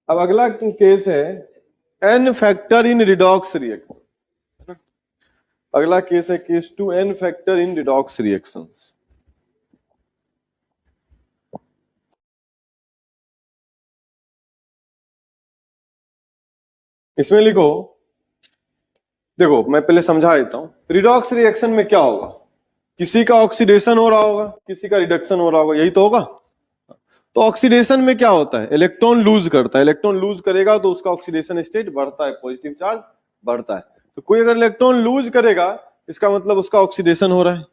अब अगला केस है n factor in redox reaction. अगला केस है case 2 n factor in redox reactions. इसमें लिखो, देखो मैं पहले समझा देता हूं। रिडॉक्स रिएक्शन में क्या होगा, किसी का ऑक्सीडेशन हो रहा होगा, किसी का रिडक्शन हो रहा होगा, यही तो होगा। तो ऑक्सीडेशन में क्या होता है, इलेक्ट्रॉन लूज करता है। इलेक्ट्रॉन लूज करेगा तो उसका ऑक्सीडेशन स्टेट बढ़ता है, पॉजिटिव चार्ज बढ़ता है। तो कोई अगर इलेक्ट्रॉन लूज करेगा इसका मतलब उसका ऑक्सीडेशन हो रहा है,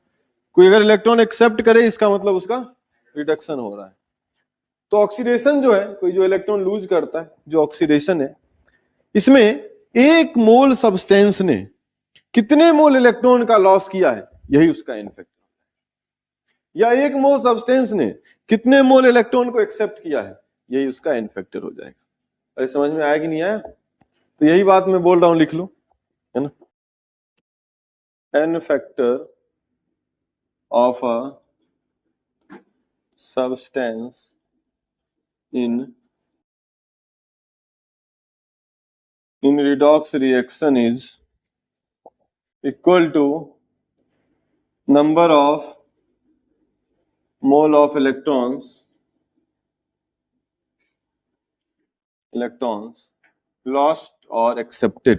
कोई अगर इलेक्ट्रॉन एक्सेप्ट करे इसका मतलब उसका रिडक्शन हो रहा है। तो ऑक्सीडेशन जो है, कोई जो इलेक्ट्रॉन लूज करता है, जो ऑक्सीडेशन है, इसमें एक मोल सब्सटेंस ने कितने मोल इलेक्ट्रॉन का लॉस किया है, यही उसका एन फैक्टर। या एक मोल सब्सटेंस ने कितने मोल इलेक्ट्रॉन को एक्सेप्ट किया है, यही उसका एन फैक्टर हो जाएगा। अरे समझ में आया कि नहीं आया? तो यही बात मैं बोल रहा हूं, लिख लो, है ना। N factor of a substance in redox reaction is equal to number of mole of electrons lost or accepted।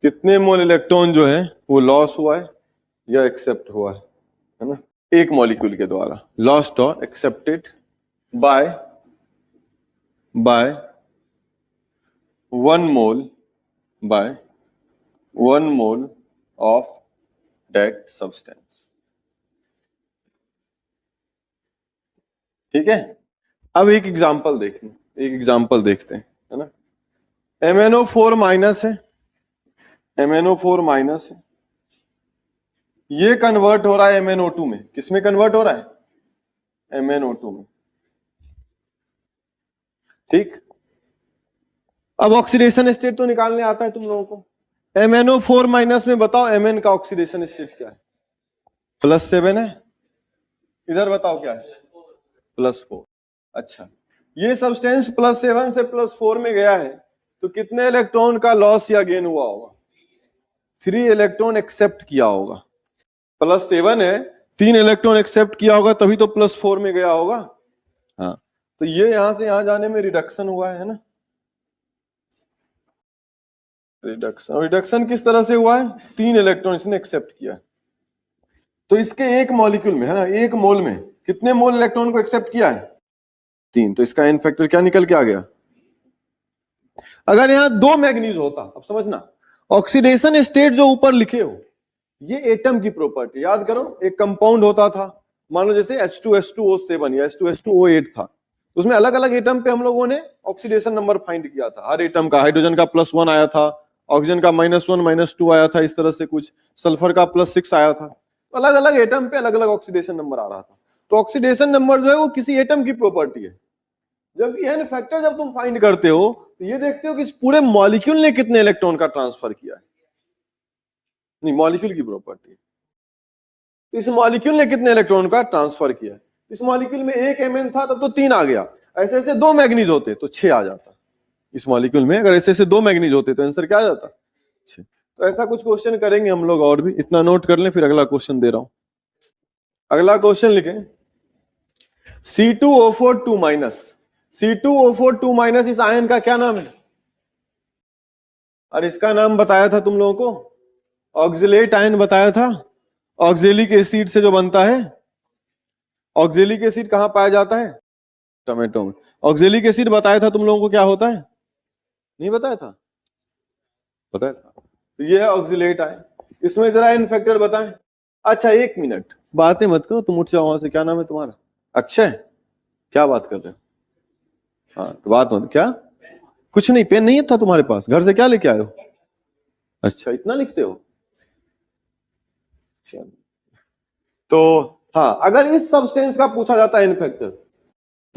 कितने मोल इलेक्ट्रॉन जो है वो लॉस हुआ है या एक्सेप्ट हुआ है ना, एक मॉलिक्यूल के द्वारा, लॉस्ट और accepted by 1 mole of that substance। ठीक है। अब एक एग्जांपल देखते हैं, है ना। MnO4 माइनस है, MnO4 माइनस है, ये कन्वर्ट हो रहा है MnO2 में। किसमें कन्वर्ट हो रहा है? MnO2 में। ठीक। अब ऑक्सीडेशन स्टेट तो निकालने आता है तुम लोगों को। MnO4 माइनस में बताओ Mn का ऑक्सीडेशन स्टेट क्या है? +7 है। इधर बताओ क्या है? +4। अच्छा, ये सब्सटेंस +7 से +4 में गया है तो कितने इलेक्ट्रॉन का लॉस या गेन हुआ होगा? 3 इलेक्ट्रॉन एक्सेप्ट किया होगा। +7 है, 3 इलेक्ट्रॉन एक्सेप्ट किया होगा तभी तो +4 में गया होगा। हाँ, तो ये यहां से यहां जाने में रिडक्शन हुआ है ना। रिडक्शन किस तरह से हुआ है? 3 इलेक्ट्रॉन इसने एक्सेप्ट किया। तो इसके एक मॉलिक्यूल में, है ना, एक मोल में कितने मोल इलेक्ट्रॉन को एक्सेप्ट किया है? 3। तो इसका एन फैक्टर क्या निकल के आ गया? अगर यहां 2 मैग्नीज होता, अब समझना, ऑक्सीडेशन स्टेट जो ऊपर लिखे हो ये एटम की प्रॉपर्टी। याद करो, एक कंपाउंड होता था, मान लो जैसे H2SO7 या H2SO8 था, उसमें अलग अलग एटम पे हम लोगों ने ऑक्सीडेशन नंबर फाइंड किया था। हर एटम का, हाइड्रोजन का +1 आया था, ऑक्सीजन का -1 -2 आया था, इस तरह से कुछ, सल्फर का +6 आया था। अलग अलग एटम पे अलग अलग ऑक्सीडेशन नंबर आ रहा था। तो ऑक्सीडेशन नंबर जो है वो किसी एटम की प्रॉपर्टी है। जबकि एन फैक्टर जब तुम फाइंड करते हो तो ये देखते हो कि इस पूरे मॉलिक्यूल ने कितने इलेक्ट्रॉन का ट्रांसफर किया है। नहीं, मॉलिक्यूल की प्रॉपर्टी, इस मॉलिक्यूल ने कितने इलेक्ट्रॉन का ट्रांसफर किया है। इस मॉलिक्यूल में एक Mn था तब तो 3 आ गया, ऐसे ऐसे 2 मैग्नीज होते तो 6 आ जाता। इस मॉलिक्यूल में अगर ऐसे ऐसे 2 मैग्नीज होते तो आंसर क्या आ जाता? 6। तो ऐसा कुछ क्वेश्चन करेंगे हम लोग, और भी इतना नोट कर लें, फिर अगला क्वेश्चन दे रहा हूं। अगला क्वेश्चन लिखें, C2O4 2-, C2O4 2- इस आयन का क्या नाम है? और इसका नाम बताया था तुम लोगों को, ऑक्जेलेट आयन बताया था। ऑक्जेलिक एसिड से जो बनता है, ऑक्जेलिक एसिड कहां पाया जाता है? टोमेटो में। ऑक्जेलिक एसिड बताया था तुम लोगों को क्या होता है? नहीं बताया था? बताया था। तो ये है ऑक्जेलेट आयन। इसमें जरा एन फैक्टर बताएं। अच्छा 1 मिनट, बातें मत करो, तुम उठ जाओ वहां से। क्या नाम है तुम्हारा? अक्षय, क्या बात कर रहे हो? हाँ तो बात मत, क्या कुछ नहीं, पेन नहीं था तुम्हारे पास? घर से क्या लेके आए हो? अच्छा, इतना लिखते हो? तो हाँ, अगर इस सब्सटेंस का पूछा जाता है एन फैक्टर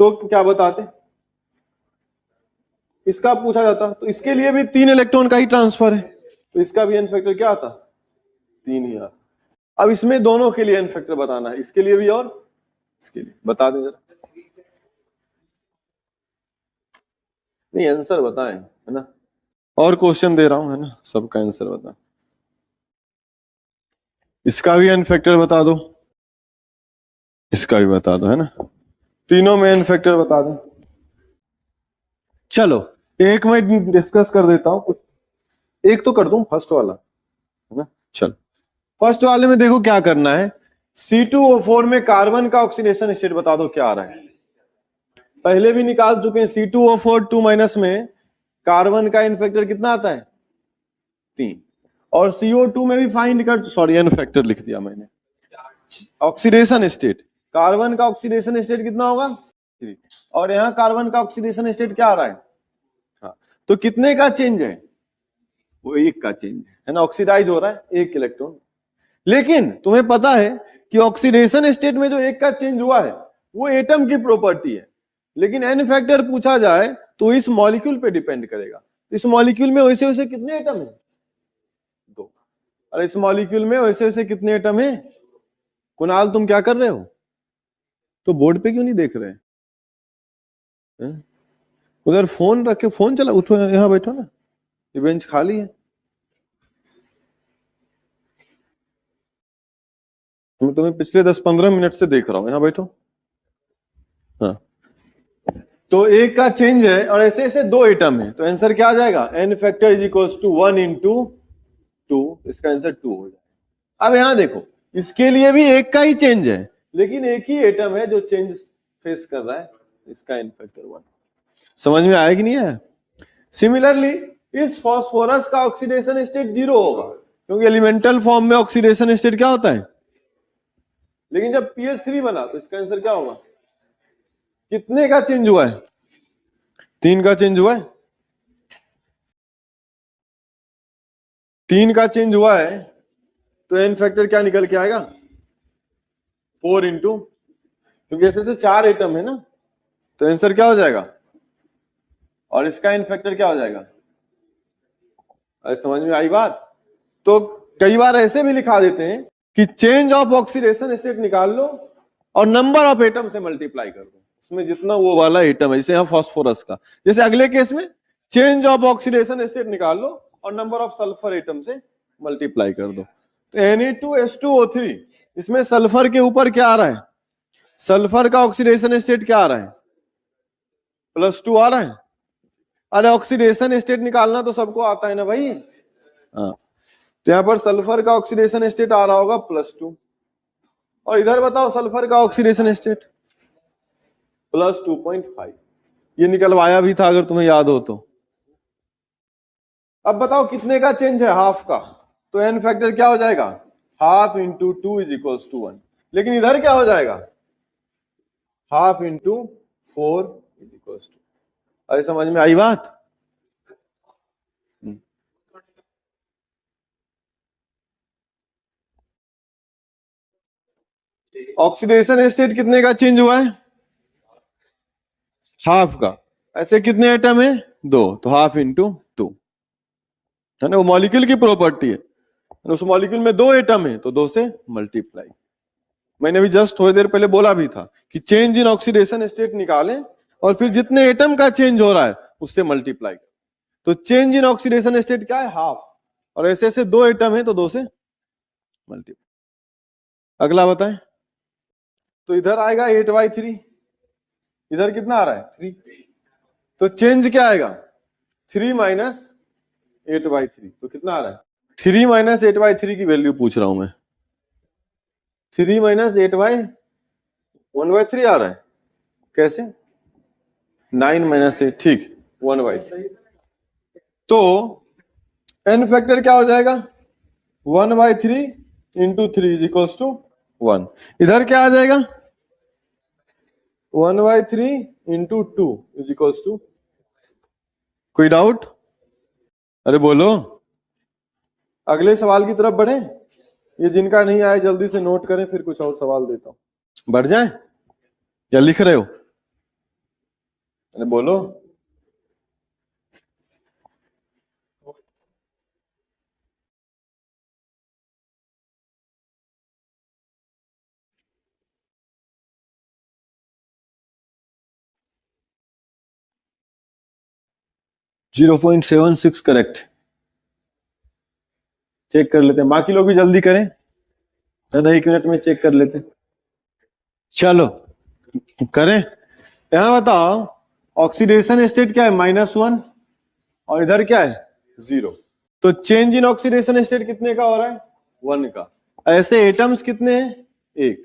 तो क्या बताते? इसका पूछा जाता तो इसके लिए भी 3 इलेक्ट्रॉन का ही ट्रांसफर है, तो इसका भी एन फैक्टर क्या आता? 3 ही आता। अब इसमें दोनों के लिए एन फैक्टर बताना है, इसके लिए भी और इसके लिए। बता दें जरा। नहीं आंसर बताएं, है ना, और क्वेश्चन दे रहा हूं, है ना, सबका आंसर बता। इसका भी एन फैक्टर बता दो, इसका भी बता दो, है ना, तीनों में एन फैक्टर बता दो। चलो एक मैं डिस्कस कर देता हूं कुछ, एक तो कर दूं फर्स्ट वाला, है ना। चलो फर्स्ट वाले में देखो क्या करना है, C2O4 में कार्बन का ऑक्सीडेशन स्टेट बता दो क्या आ रहा है। पहले भी निकाल चुके हैं, C2O4 2- में कार्बन का एन फैक्टर कितना आता है, 3। और CO2 में भी फाइंड कर, सॉरी एन फैक्टर लिख दिया मैंने, ऑक्सीडेशन स्टेट, कार्बन का ऑक्सीडेशन स्टेट कितना होगा 3, और यहां कार्बन का ऑक्सीडेशन स्टेट क्या आ रहा है, हाँ, तो कितने का चेंज है, वो एक का चेंज है ना, ऑक्सीडाइज हो रहा है 1 इलेक्ट्रॉन। लेकिन तुम्हें पता है कि ऑक्सीडेशन स्टेट में जो एक का चेंज हुआ है वो एटम की प्रॉपर्टी है, लेकिन एन फैक्टर पूछा जाए तो इस मॉलिक्यूल पे डिपेंड करेगा। इस मॉलिक्यूल में वैसे वैसे कितने एटम है, 2, और इस मॉलिक्यूल में वैसे वैसे कितने एटम है। कुणाल तुम क्या कर रहे हो, तो बोर्ड पे क्यों नहीं देख रहे हैं? उधर फोन रख के फोन चला, उठो यहाँ बैठो ना, ये बेंच खाली है। मैं तुम्हें पिछले 10-15 मिनट से देख रहा हूं, यहाँ बैठो। हाँ, तो एक का चेंज है और ऐसे ऐसे 2 एटम है, तो आंसर क्या आ जाएगा, n factor is equal to 1 into 2, इसका आंसर 2 हो जाएगा। अब यहां देखो, इसके लिए भी एक का ही चेंज है, लेकिन एक ही एटम है जो चेंज फेस कर रहा है, इसका एन फैक्टर 1। समझ में आया कि नहीं है। सिमिलरली इस फास्फोरस का ऑक्सीडेशन स्टेट 0 होगा, क्योंकि एलिमेंटल फॉर्म में ऑक्सीडेशन स्टेट क्या होता है, लेकिन जब pH3 बना तो इसका आंसर क्या होगा, कितने का चेंज हुआ है, 3 का चेंज हुआ है, 3 का चेंज हुआ है, तो एन फैक्टर क्या निकल के आएगा, 4 इंटू, क्योंकि ऐसे से 4 एटम है ना, तो आंसर क्या हो जाएगा, और इसका एन फैक्टर क्या हो जाएगा। अरे समझ में आई बात। तो कई बार ऐसे भी लिखा देते हैं कि चेंज ऑफ ऑक्सीडेशन स्टेट निकाल लो और नंबर ऑफ एटम से मल्टीप्लाई कर दो, उसमें जितना वो वाला एटम है, जैसे यहाँ फास्फोरस का, जैसे अगले केस में चेंज ऑफ ऑक्सीडेशन स्टेट निकाल लो और नंबर ऑफ सल्फर एटम से मल्टीप्लाई कर दो। तो Ne2H2O3, इसमें सल्फर के ऊपर क्या आ रहा है, सल्फर का ऑक्सीडेशन स्टेट क्या आ रहा है, +2 आ रहा है। अरे ऑक्सीडेशन स्टेट निकालना तो सबको आता है ना भाई, हाँ, तो यहां पर सल्फर का ऑक्सीडेशन स्टेट आ रहा होगा +2, और इधर बताओ सल्फर का ऑक्सीडेशन स्टेट +2.5, ये निकलवाया भी था अगर तुम्हें याद हो तो। अब बताओ कितने का चेंज है, हाफ का, तो एन फैक्टर क्या हो जाएगा, half into 2 is equal to 1, लेकिन इधर क्या हो जाएगा, half into 4 is equal to, अरे समझ में आई बात। ऑक्सीडेशन स्टेट कितने का चेंज हुआ है, हाफ का, ऐसे कितने एटम है, 2, तो हाफ इंटू 2, है ना, वो मॉलिक्यूल की प्रॉपर्टी है, उस मॉलिक्यूल में 2 एटम है तो 2 से मल्टीप्लाई। मैंने अभी जस्ट थोड़ी देर पहले बोला भी था कि चेंज इन ऑक्सीडेशन स्टेट निकालें और फिर जितने एटम का चेंज हो रहा है उससे मल्टीप्लाई करें। तो चेंज इन ऑक्सीडेशन स्टेट क्या है, हाफ, और ऐसे ऐसे 2 एटम है तो 2 से मल्टीप्लाई। अगला बताएं, तो इधर आएगा 8/3, इधर कितना आ रहा है 3, तो चेंज क्या आएगा 3 माइनस 8/3, तो कितना आ रहा है 3 माइनस 8/3 की वैल्यू पूछ रहा हूं मैं, 3 माइनस 8/1/3 आ रहा है, कैसे, 9 माइनस 8, ठीक, 1/6, तो एन फैक्टर क्या हो जाएगा 1/3 इंटू 3 इज इक्वल टू 1, इधर क्या आ जाएगा 1/3 इंटू 2 इज इक्वल टू, कोई डाउट, अरे बोलो, अगले सवाल की तरफ बढ़े, ये जिनका नहीं आया जल्दी से नोट करें, फिर कुछ और सवाल देता हूं, बढ़ जाए या लिख रहे हो, अरे बोलो। 0.76 करेक्ट। चेक कर लेते हैं, बाकी लोग भी जल्दी करें, है ना, 1 मिनट में चेक कर लेते हैं। चलो करें। यहां बताओ ऑक्सीडेशन स्टेट क्या है, -1 और इधर क्या है 0। तो चेंज इन ऑक्सीडेशन स्टेट कितने का हो रहा है, 1 का। ऐसे एटम्स कितने हैं, 1।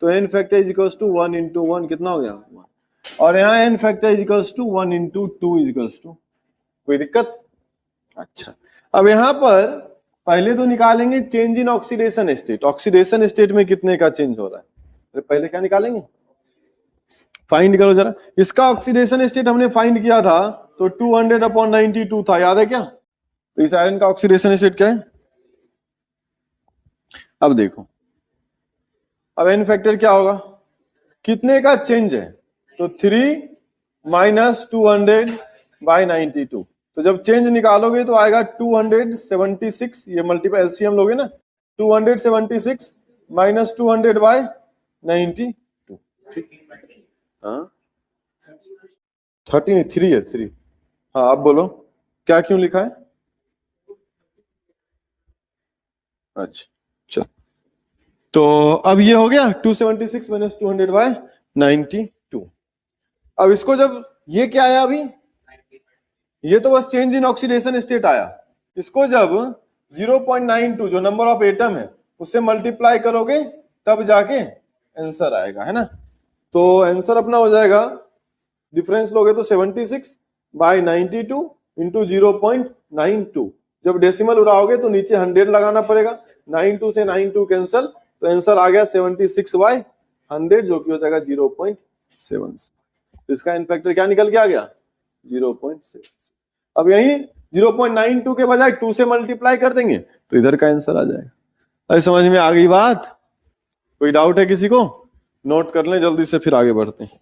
तो n factor is equals to 1 into 1 कितना हो गया 1। और यहाँ n factor is equals to 1 into 2 is equals to, कोई दिक्कत। अच्छा, अब यहां पर पहले तो निकालेंगे change in oxidation state. Oxidation state में कितने का चेंज हो रहा है, पहले क्या निकालेंगे, फाइंड करो जरा। इसका ऑक्सीडेशन स्टेट हमने फाइंड किया था तो 200/92 था, याद है क्या। तो इस आयरन का ऑक्सीडेशन स्टेट क्या है, अब देखो, अब n फैक्टर क्या होगा, कितने का चेंज है, तो 3 - 200/92। तो जब चेंज निकालोगे तो आएगा 276, ये मल्टीपल एलसीएम लोगे ना, 276 - 200/92। हाँ 13 3 है 3। हाँ अब बोलो क्या क्यों लिखा है। अच्छा चल, तो अब ये हो गया 276 - 200/92। अब इसको जब ये क्या आया अभी, ये तो बस चेंज इन ऑक्सीडेशन स्टेट आया। इसको जब 0.92 जो नंबर ऑफ एटम है उससे मल्टीप्लाई करोगे तब जाके आंसर आएगा, है ना। तो आंसर अपना हो जाएगा, डिफरेंस लोगे तो 76/92 इंटू 0.92। जब डेसिमल उड़ाओगे तो नीचे 100 लगाना पड़ेगा, 92 से 92 कैंसल, तो आंसर आ गया 76/100 जो कि हो जाएगा 0.7। तो इसका n फैक्टर क्या निकल के आ गया, 0.6। अब यही 0.92 के बजाय 2 से मल्टीप्लाई कर देंगे तो इधर का आंसर आ जाएगा। अरे समझ में आ गई बात, कोई डाउट है किसी को, नोट कर लें जल्दी से फिर आगे बढ़ते हैं।